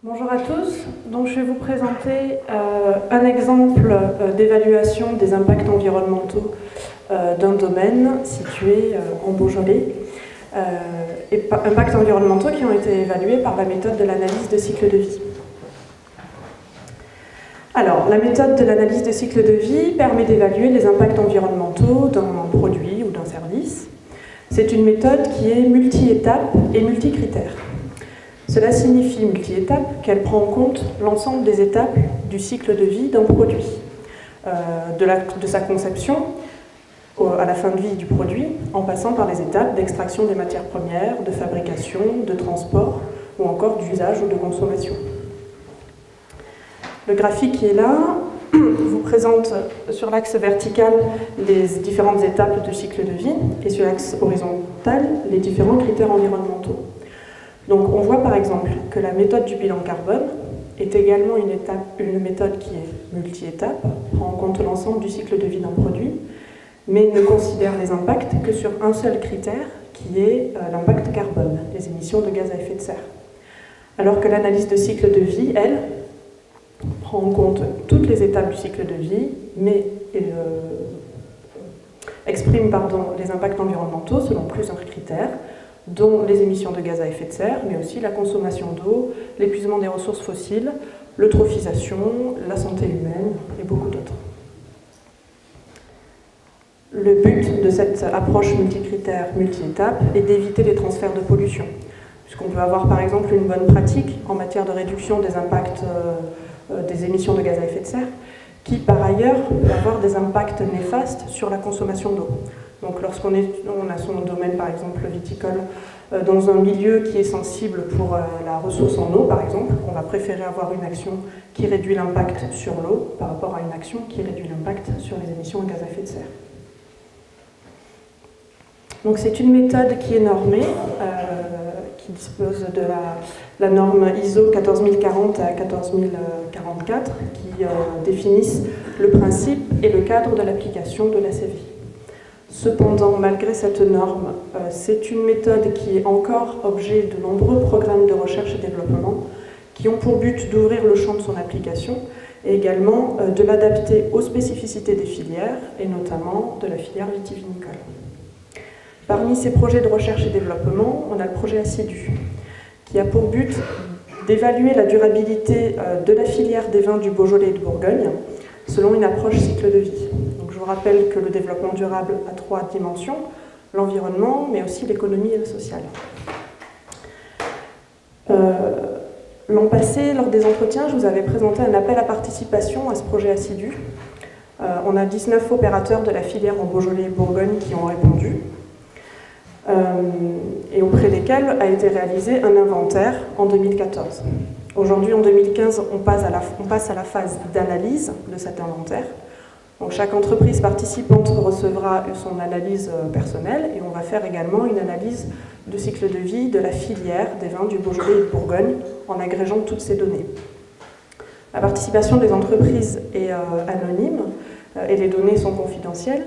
Bonjour à tous, donc je vais vous présenter un exemple d'évaluation des impacts environnementaux d'un domaine situé en Beaujolais, impacts environnementaux qui ont été évalués par la méthode de l'analyse de cycle de vie. Alors, la méthode de l'analyse de cycle de vie permet d'évaluer les impacts environnementaux d'un produit ou d'un service. C'est une méthode qui est multi-étapes et multi-critères. Cela signifie multi-étapes qu'elle prend en compte l'ensemble des étapes du cycle de vie d'un produit, de sa conception à la fin de vie du produit, en passant par les étapes d'extraction des matières premières, de fabrication, de transport ou encore d'usage ou de consommation. Le graphique qui est là vous présente sur l'axe vertical les différentes étapes du cycle de vie et sur l'axe horizontal les différents critères environnementaux. Donc on voit par exemple que la méthode du bilan carbone est également une méthode qui est multi-étape, prend en compte l'ensemble du cycle de vie d'un produit, mais ne considère les impacts que sur un seul critère qui est l'impact carbone, les émissions de gaz à effet de serre. Alors que l'analyse de cycle de vie, elle, prend en compte toutes les étapes du cycle de vie, mais exprime les impacts environnementaux selon plusieurs critères, dont les émissions de gaz à effet de serre, mais aussi la consommation d'eau, l'épuisement des ressources fossiles, l'eutrophisation, la santé humaine et beaucoup d'autres. Le but de cette approche multicritère, multi-étapes est d'éviter les transferts de pollution, puisqu'on peut avoir par exemple une bonne pratique en matière de réduction des impacts des émissions de gaz à effet de serre, qui par ailleurs peut avoir des impacts néfastes sur la consommation d'eau. Donc lorsqu'on a son domaine, par exemple viticole, dans un milieu qui est sensible pour la ressource en eau, par exemple, on va préférer avoir une action qui réduit l'impact sur l'eau par rapport à une action qui réduit l'impact sur les émissions de gaz à effet de serre. Donc c'est une méthode qui est normée, qui dispose de la norme ISO 14040 à 14044, qui définissent le principe et le cadre de l'application de l'ACV. Cependant, malgré cette norme, c'est une méthode qui est encore objet de nombreux programmes de recherche et développement qui ont pour but d'ouvrir le champ de son application et également de l'adapter aux spécificités des filières et notamment de la filière vitivinicole. Parmi ces projets de recherche et développement, on a le projet Assidu qui a pour but d'évaluer la durabilité de la filière des vins du Beaujolais et de Bourgogne selon une approche cycle de vie. Je vous rappelle que le développement durable a 3 dimensions, l'environnement, mais aussi l'économie et le social. L'an passé, lors des entretiens, je vous avais présenté un appel à participation à ce projet Assidu. On a 19 opérateurs de la filière en Beaujolais et Bourgogne qui ont répondu, et auprès desquels a été réalisé un inventaire en 2014. Aujourd'hui, en 2015, on passe à la phase d'analyse de cet inventaire. Donc, chaque entreprise participante recevra son analyse personnelle et on va faire également une analyse de cycle de vie de la filière des vins du Beaujolais et de Bourgogne en agrégeant toutes ces données. La participation des entreprises est anonyme et les données sont confidentielles.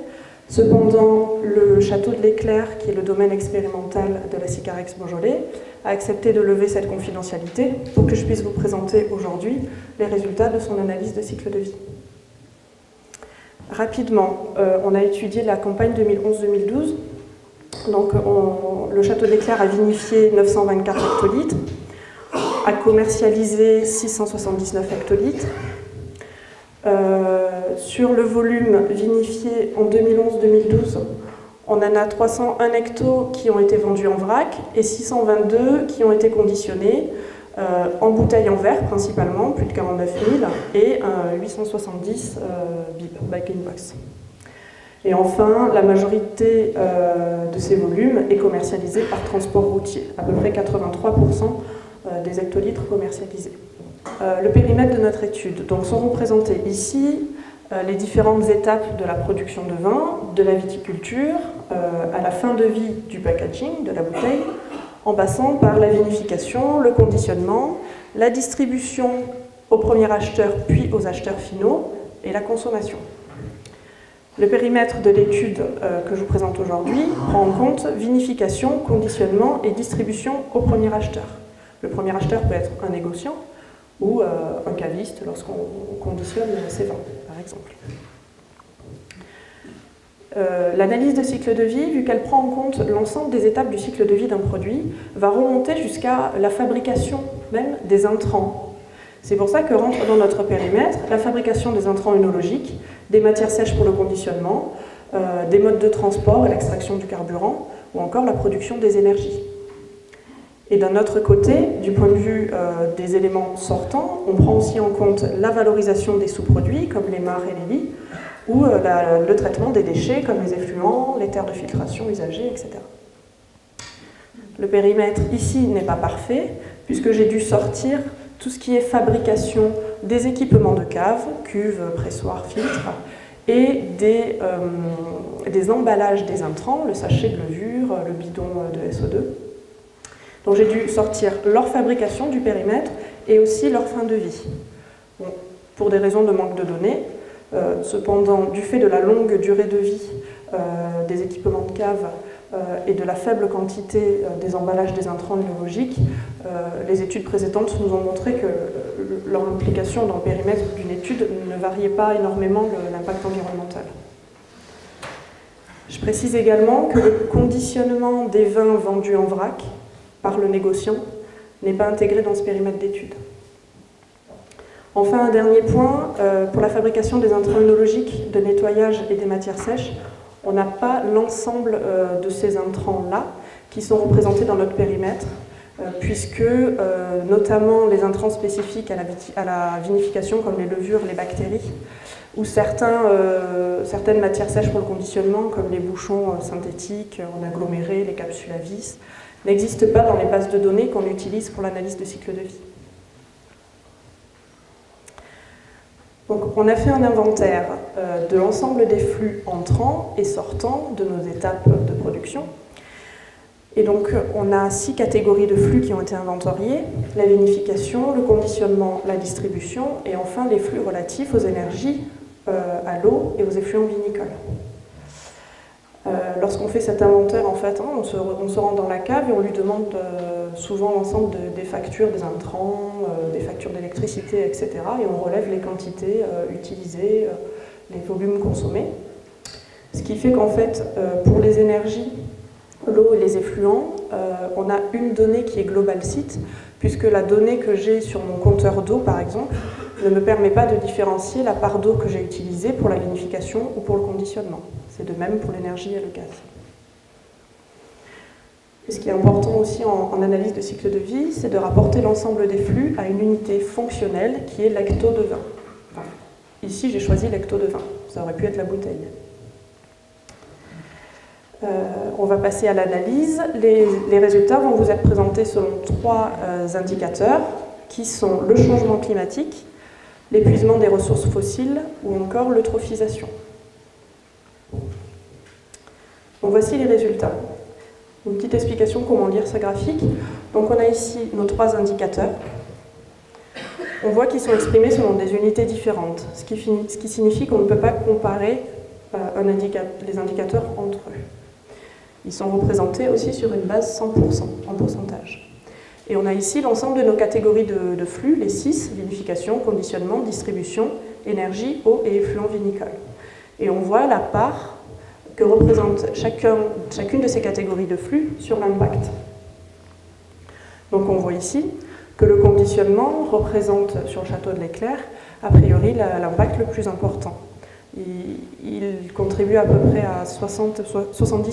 Cependant, le château de l'Éclair, qui est le domaine expérimental de la Sycarex Beaujolais, a accepté de lever cette confidentialité pour que je puisse vous présenter aujourd'hui les résultats de son analyse de cycle de vie. Rapidement, on a étudié la campagne 2011-2012. Donc, le château de l'Éclair a vinifié 924 hectolitres, a commercialisé 679 hectolitres. Sur le volume vinifié en 2011-2012, on en a 301 hectos qui ont été vendus en vrac et 622 qui ont été conditionnés en bouteilles en verre principalement, plus de 49 000, et 870 bag-in-box. Et enfin, la majorité de ces volumes est commercialisée par transport routier, à peu près 83% des hectolitres commercialisés. Le périmètre de notre étude, donc sont représentés ici les différentes étapes de la production de vin, de la viticulture, à la fin de vie du packaging, de la bouteille, en passant par la vinification, le conditionnement, la distribution aux premiers acheteurs puis aux acheteurs finaux et la consommation. Le périmètre de l'étude que je vous présente aujourd'hui prend en compte vinification, conditionnement et distribution aux premiers acheteurs. Le premier acheteur peut être un négociant, ou un caviste lorsqu'on conditionne ses vins, par exemple. L'analyse de cycle de vie, vu qu'elle prend en compte l'ensemble des étapes du cycle de vie d'un produit, va remonter jusqu'à la fabrication même des intrants. C'est pour ça que rentre dans notre périmètre la fabrication des intrants œnologiques, des matières sèches pour le conditionnement, des modes de transport et l'extraction du carburant, ou encore la production des énergies. Et d'un autre côté, du point de vue des éléments sortants, on prend aussi en compte la valorisation des sous-produits, comme les mares et les lits, ou le traitement des déchets, comme les effluents, les terres de filtration usagées, etc. Le périmètre ici n'est pas parfait, puisque j'ai dû sortir tout ce qui est fabrication des équipements de cave, cuves, pressoirs, filtres, et des emballages des intrants, le sachet de levure, le bidon de SO2. Donc j'ai dû sortir leur fabrication du périmètre et aussi leur fin de vie. Bon, pour des raisons de manque de données, cependant, du fait de la longue durée de vie des équipements de cave et de la faible quantité des emballages des intrants biologiques, les études précédentes nous ont montré que leur implication dans le périmètre d'une étude ne variait pas énormément l'impact environnemental. Je précise également que le conditionnement des vins vendus en vrac par le négociant n'est pas intégré dans ce périmètre d'étude. Enfin, un dernier point, pour la fabrication des intrants œnologiques, de nettoyage et des matières sèches, on n'a pas l'ensemble de ces intrants-là qui sont représentés dans notre périmètre, puisque notamment les intrants spécifiques à la vinification, comme les levures, les bactéries, ou certaines matières sèches pour le conditionnement, comme les bouchons synthétiques en aggloméré, les capsules à vis, n'existent pas dans les bases de données qu'on utilise pour l'analyse de cycle de vie. Donc, on a fait un inventaire de l'ensemble des flux entrants et sortants de nos étapes de production. Et donc, on a 6 catégories de flux qui ont été inventoriées: la vinification, le conditionnement, la distribution, et enfin les flux relatifs aux énergies, à l'eau et aux effluents vinicoles. Lorsqu'on fait cet inventaire, en fait, on se rend dans la cave et on lui demande souvent l'ensemble des factures des intrants, des factures d'électricité, etc. Et on relève les quantités utilisées, les volumes consommés. Ce qui fait qu'en fait, pour les énergies, l'eau et les effluents, on a une donnée qui est global site, puisque la donnée que j'ai sur mon compteur d'eau, par exemple, ne me permet pas de différencier la part d'eau que j'ai utilisée pour la vinification ou pour le conditionnement. C'est de même pour l'énergie et le gaz. Et ce qui est important aussi en analyse de cycle de vie, c'est de rapporter l'ensemble des flux à une unité fonctionnelle qui est l'hecto de vin. Enfin, ici, j'ai choisi l'hecto de vin. Ça aurait pu être la bouteille. On va passer à l'analyse. Les résultats vont vous être présentés selon 3 indicateurs qui sont le changement climatique, l'épuisement des ressources fossiles ou encore l'eutrophisation. Donc voici les résultats. Une petite explication comment lire ce graphique. Donc on a ici nos 3 indicateurs. On voit qu'ils sont exprimés selon des unités différentes, ce qui signifie qu'on ne peut pas comparer les indicateurs entre eux. Ils sont représentés aussi sur une base 100%, en pourcentage. Et on a ici l'ensemble de nos catégories de flux, les 6, vinification, conditionnement, distribution, énergie, eau et effluents vinicoles. Et on voit la part que représente chacune de ces catégories de flux sur l'impact. Donc on voit ici que le conditionnement représente sur le château de l'Éclair, a priori, l'impact le plus important. Il contribue à peu près à 70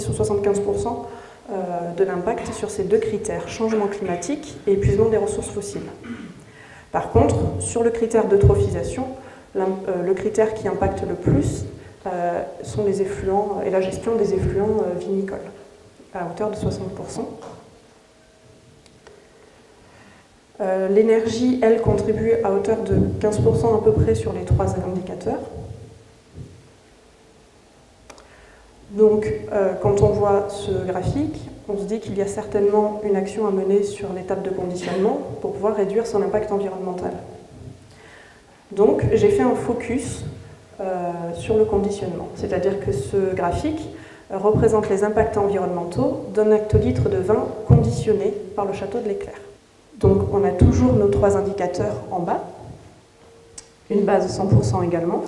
ou 75% de l'impact sur ces 2 critères, changement climatique et épuisement des ressources fossiles. Par contre, sur le critère d'eutrophisation, le critère qui impacte le plus sont les effluents et la gestion des effluents vinicoles, à hauteur de 60%. L'énergie, elle, contribue à hauteur de 15% à peu près sur les 3 indicateurs. Donc, quand on voit ce graphique, on se dit qu'il y a certainement une action à mener sur l'étape de conditionnement pour pouvoir réduire son impact environnemental. Donc, j'ai fait un focus sur le conditionnement, c'est-à-dire que ce graphique représente les impacts environnementaux d'un hectolitre de vin conditionné par le château de l'Éclair. Donc on a toujours nos 3 indicateurs en bas, une base 100% également,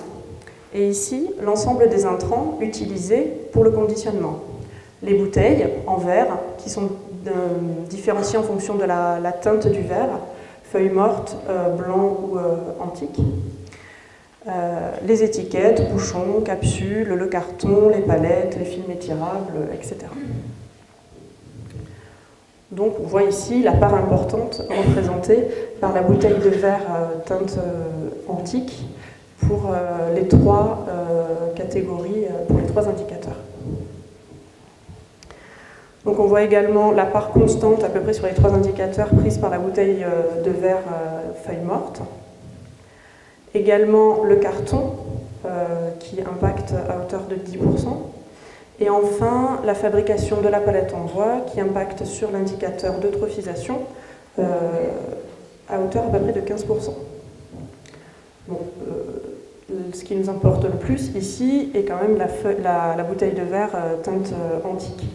et ici l'ensemble des intrants utilisés pour le conditionnement. Les bouteilles en verre qui sont différenciées en fonction de la teinte du verre, feuilles mortes, blanc ou antique. Les étiquettes, bouchons, capsules, le carton, les palettes, les films étirables, etc. Donc on voit ici la part importante représentée par la bouteille de verre teinte antique pour les 3 catégories, pour les 3 indicateurs. Donc on voit également la part constante à peu près sur les 3 indicateurs prise par la bouteille de verre feuille morte. Également le carton qui impacte à hauteur de 10%. Et enfin la fabrication de la palette en bois qui impacte sur l'indicateur d'eutrophisation à hauteur à peu près de 15%. Bon, ce qui nous importe le plus ici est quand même la bouteille de verre teinte antique.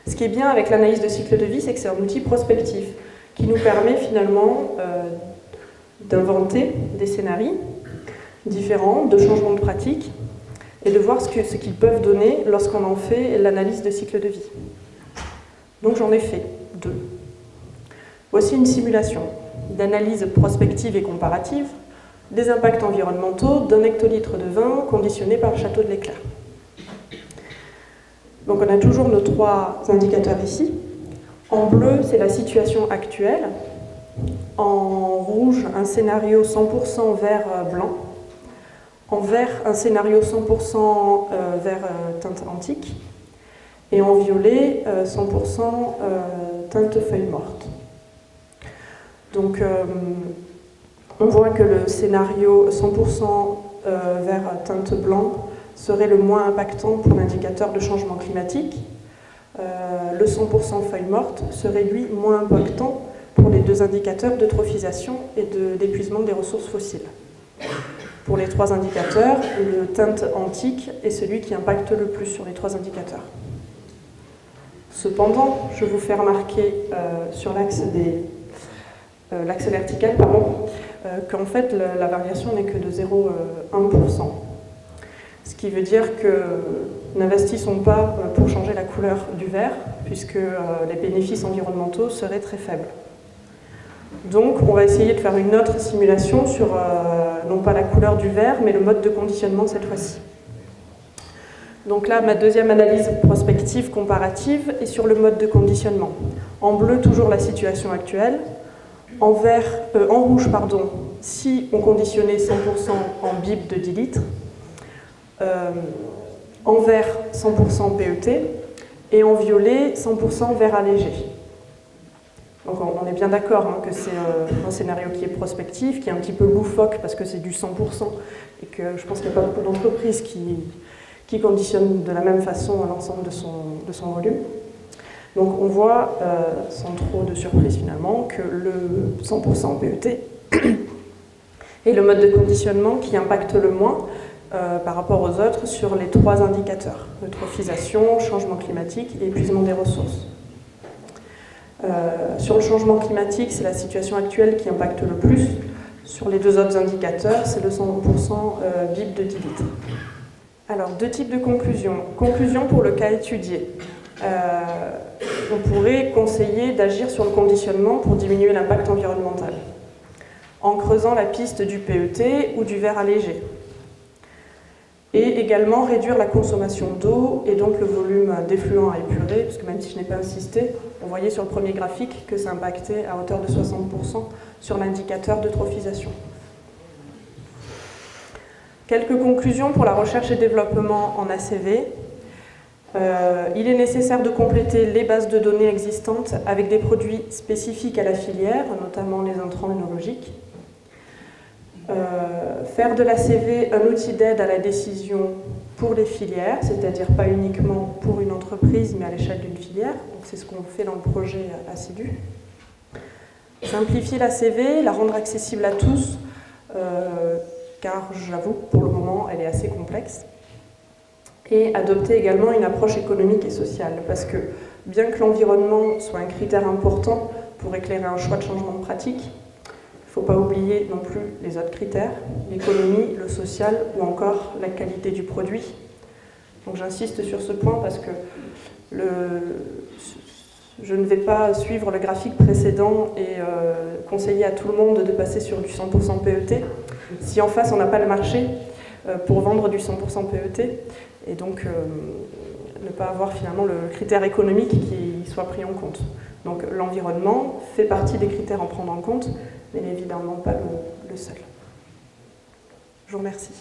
Ce qui est bien avec l'analyse de cycle de vie, c'est que c'est un outil prospectif qui nous permet finalement d'inventer des scénarios différents, de changements de pratique, et de voir ce qu'ils peuvent donner lorsqu'on en fait l'analyse de cycle de vie. Donc j'en ai fait 2. Voici une simulation d'analyse prospective et comparative des impacts environnementaux d'un hectolitre de vin conditionné par le château de l'Éclair. Donc on a toujours nos 3 indicateurs ici. En bleu, c'est la situation actuelle. En rouge, un scénario 100% vert blanc. En vert, un scénario 100% vert teinte antique. Et en violet, 100% teinte feuille morte. Donc on voit que le scénario 100% vert teinte blanc serait le moins impactant pour l'indicateur de changement climatique. Le 100% feuille morte serait lui moins impactant pour les 2 indicateurs d'eutrophisation et d'épuisement des ressources fossiles. Pour les 3 indicateurs, le teinte antique est celui qui impacte le plus sur les 3 indicateurs. Cependant, je vous fais remarquer sur l'axe vertical, qu'en fait la variation n'est que de 0,1%. Ce qui veut dire que n'investissons pas pour changer la couleur du verre, puisque les bénéfices environnementaux seraient très faibles. Donc on va essayer de faire une autre simulation sur, non pas la couleur du verre, mais le mode de conditionnement cette fois-ci. Donc là, ma deuxième analyse prospective comparative est sur le mode de conditionnement. En bleu, toujours la situation actuelle. En rouge, si on conditionnait 100% en bip de 10 litres. En vert, 100% PET. Et en violet, 100% verre allégé. Donc on est bien d'accord que c'est un scénario qui est prospectif, qui est un petit peu loufoque parce que c'est du 100% et que je pense qu'il n'y a pas beaucoup d'entreprises qui conditionnent de la même façon l'ensemble de son volume. Donc on voit, sans trop de surprise finalement, que le 100% PET est le mode de conditionnement qui impacte le moins par rapport aux autres sur les 3 indicateurs, eutrophisation, changement climatique et épuisement des ressources. Sur le changement climatique, c'est la situation actuelle qui impacte le plus. Sur les 2 autres indicateurs, c'est le 100% BIP de 10 litres. Alors, 2 types de conclusions. Conclusion pour le cas étudié. On pourrait conseiller d'agir sur le conditionnement pour diminuer l'impact environnemental, en creusant la piste du PET ou du verre allégé. Et également réduire la consommation d'eau et donc le volume d'effluents à épurer, parce que même si je n'ai pas insisté, on voyait sur le premier graphique que ça impactait à hauteur de 60% sur l'indicateur d'eutrophisation. Quelques conclusions pour la recherche et développement en ACV. Il est nécessaire de compléter les bases de données existantes avec des produits spécifiques à la filière, notamment les intrants œnologiques. Faire de l'ACV un outil d'aide à la décision pour les filières, c'est-à-dire pas uniquement pour une entreprise, mais à l'échelle d'une filière. C'est ce qu'on fait dans le projet ACIDU. Simplifier l'ACV, la rendre accessible à tous, car j'avoue que pour le moment, elle est assez complexe. Et adopter également une approche économique et sociale, parce que bien que l'environnement soit un critère important pour éclairer un choix de changement de pratique. Il ne faut pas oublier non plus les autres critères, l'économie, le social ou encore la qualité du produit. Donc j'insiste sur ce point parce que je ne vais pas suivre le graphique précédent et conseiller à tout le monde de passer sur du 100% PET si en face on n'a pas le marché pour vendre du 100% PET et donc ne pas avoir finalement le critère économique qui soit pris en compte. Donc l'environnement fait partie des critères à prendre en compte, mais évidemment pas le seul. Je vous remercie.